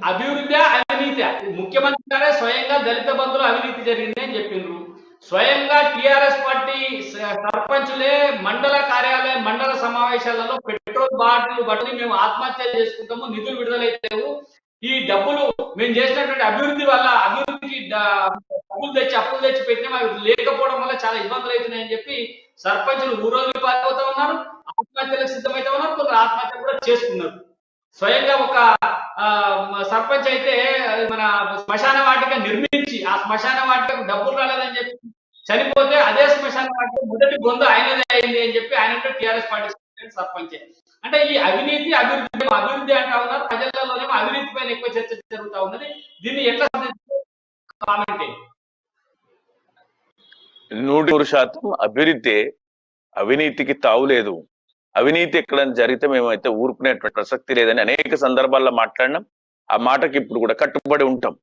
అభివృద్ధి అవినీతి ముఖ్యమంత్రి గారే స్వయంగా దళిత బంధువులు అవినీతి జరిగింది అని చెప్పిండ్రు. స్వయంగా టిఆర్ఎస్ పార్టీ సర్పంచులే మండల కార్యాలయం మండల సమావేశాలలో పెట్రోల్ బాటిల్ పట్టుని మేము ఆత్మహత్య చేసుకుంటాము, నిధులు విడుదలైతేవు, ఈ డబ్బులు మేము చేసినటువంటి అభివృద్ధి వల్ల అభివృద్ధికి డబ్బులు తెచ్చి అప్పులు తెచ్చి పెట్టినా అవి లేకపోవడం వల్ల చాలా ఇబ్బందులు అవుతున్నాయని చెప్పి సర్పంచులు ఊరోజులు పారిపోతా ఉన్నారు, ఆత్మహత్యలకు సిద్ధమైతే ఉన్నారు, కొందరు ఆత్మహత్య కూడా చేసుకున్నారు. స్వయంగా ఒక సర్పంచ్ అయితే మన శ్మశాన వాటిక నిర్మించి ఆ శ్మశాన వాటికకు డబ్బులు రాలేదని చెప్పి చనిపోతే అదే శ్మశాన వాటిక మొదటి గొంతు ఆయనదే అయింది అని చెప్పి ఆయన టీఆర్ఎస్ పార్టీ సర్పంచ్. అంటే ఈ అవినీతి అభివృద్ధి అభివృద్ధి అంటా ఉన్నారు, ప్రజలలోనేమో అవినీతి పైన ఎక్కువ చర్చ జరుగుతూ ఉన్నది. దీన్ని ఎట్లా కామెంట్? 100% అభివృద్ధి, అవినీతికి తావులేదు. అవినీతి ఎక్కడైనా జరిగితే మేమైతే ఊరుకునేటువంటి ప్రసక్తి లేదని అనేక సందర్భాల్లో మాట్లాడినాం. ఆ మాటకి ఇప్పుడు కూడా కట్టుబడి ఉంటాం.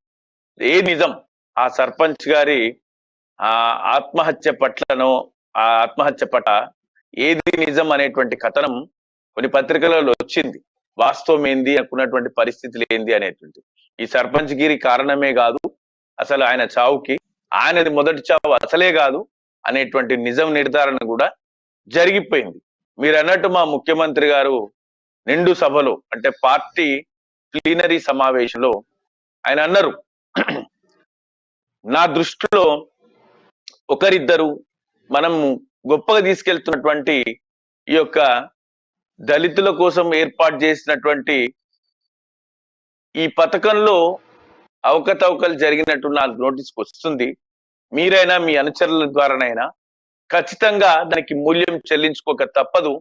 ఏ నిజం ఆ సర్పంచ్ గారి ఆ ఆత్మహత్య పట్లను, ఆ ఆత్మహత్య పట్ల ఏది నిజం అనేటువంటి కథనం కొన్ని పత్రికలలో వచ్చింది. వాస్తవం ఏంది అనుకున్నటువంటి పరిస్థితులు ఏంది అనేటువంటి. ఈ సర్పంచ్ గిరి కారణమే కాదు, అసలు ఆయన చావుకి ఆయనది మొదటి చావు అసలే కాదు అనేటువంటి నిజం నిర్ధారణ కూడా జరిగిపోయింది. మీరు అన్నట్టు మా ముఖ్యమంత్రి గారు నిండు సభలో అంటే పార్టీ ప్లీనరీ సమావేశంలో ఆయన అన్నారు, నా దృష్టిలో ఒకరిద్దరు మనం గొప్పగా తీసుకెళ్తున్నటువంటి ఈ యొక్క దళితుల కోసం ఏర్పాటు చేసినటువంటి ఈ పథకంలో అవకతవకలు జరిగినట్టు నాకు నోటీస్కి వస్తుంది. మీరైనా మీ అనుచరుల ద్వారానైనా ఖచ్చితంగా దానికి మూల్యం చెల్లించుకోక తప్పదు.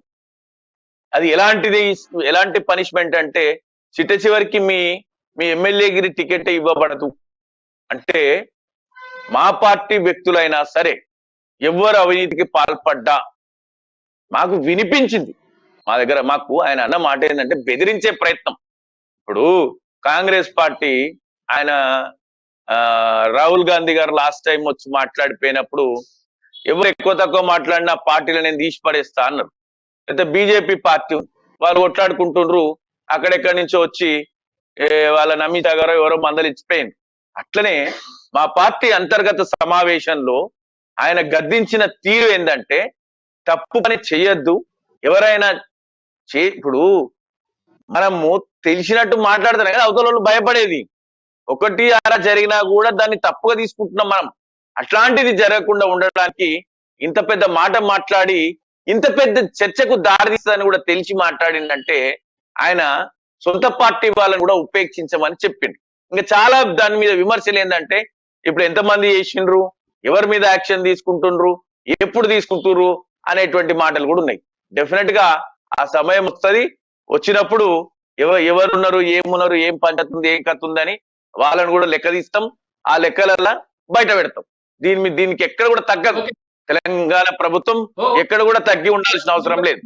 అది ఎలాంటిది, ఎలాంటి పనిష్మెంట్ అంటే చిట్ట చివరికి మీ ఎమ్మెల్యేగిరి టికెట్ ఇవ్వబడదు. అంటే మా పార్టీ వ్యక్తులైనా సరే ఎవరు అవినీతికి పాల్పడ్డా మాకు వినిపించింది. మా దగ్గర మాకు ఆయన అన్న మాట ఏంటంటే బెదిరించే ప్రయత్నం. ఇప్పుడు కాంగ్రెస్ పార్టీ ఆయన రాహుల్ గాంధీ గారు లాస్ట్ టైం వచ్చి మాట్లాడిపోయినప్పుడు ఎవరు ఎక్కువ తక్కువ మాట్లాడినా పార్టీలో నేను తీసి పడేస్తా అన్నారు. అయితే బీజేపీ పార్టీ వాళ్ళు కొట్లాడుకుంటుండ్రు, అక్కడెక్కడి నుంచో వచ్చి వాళ్ళ నమ్మిత గారు ఎవరో మందలిచ్చిపోయింది. అట్లనే మా పార్టీ అంతర్గత సమావేశంలో ఆయన గద్దించిన తీరు ఏంటంటే తప్పు పని చెయ్యొద్దు, ఎవరైనా ఇప్పుడు మనము తెలిసినట్టు మాట్లాడుతున్నాం కదా, అవతల వాళ్ళు భయపడేది ఒకటి అలా జరిగినా కూడా దాన్ని తప్పుగా తీసుకుంటున్నాం మనం. అట్లాంటిది జరగకుండా ఉండడానికి ఇంత పెద్ద మాట మాట్లాడి ఇంత పెద్ద చర్చకు దారితీస్తుందని కూడా తెలిసి మాట్లాడిందంటే ఆయన సొంత పార్టీ వాళ్ళని కూడా ఉపేక్షించమని చెప్పిండు. ఇంకా చాలా దాని మీద విమర్శలు ఏంటంటే ఇప్పుడు ఎంతమంది చేసిండ్రు, ఎవరి మీద యాక్షన్ తీసుకుంటుండ్రు, ఎప్పుడు తీసుకుంటుర్రు అనేటువంటి మాటలు కూడా ఉన్నాయి. డెఫినెట్ గా ఆ సమయం వస్తుంది, వచ్చినప్పుడు ఎవరున్నారు, ఏమున్నారు, ఏం పంచతుంది, ఏం కత్తుందని వాళ్ళని కూడా లెక్క తీస్తాం, ఆ లెక్కలల్లా బయట పెడతాం. దీనికి ఎక్కడ కూడా తగ్గదు. తెలంగాణ ప్రభుత్వం ఎక్కడ కూడా తగ్గి ఉండాల్సిన అవసరం లేదు.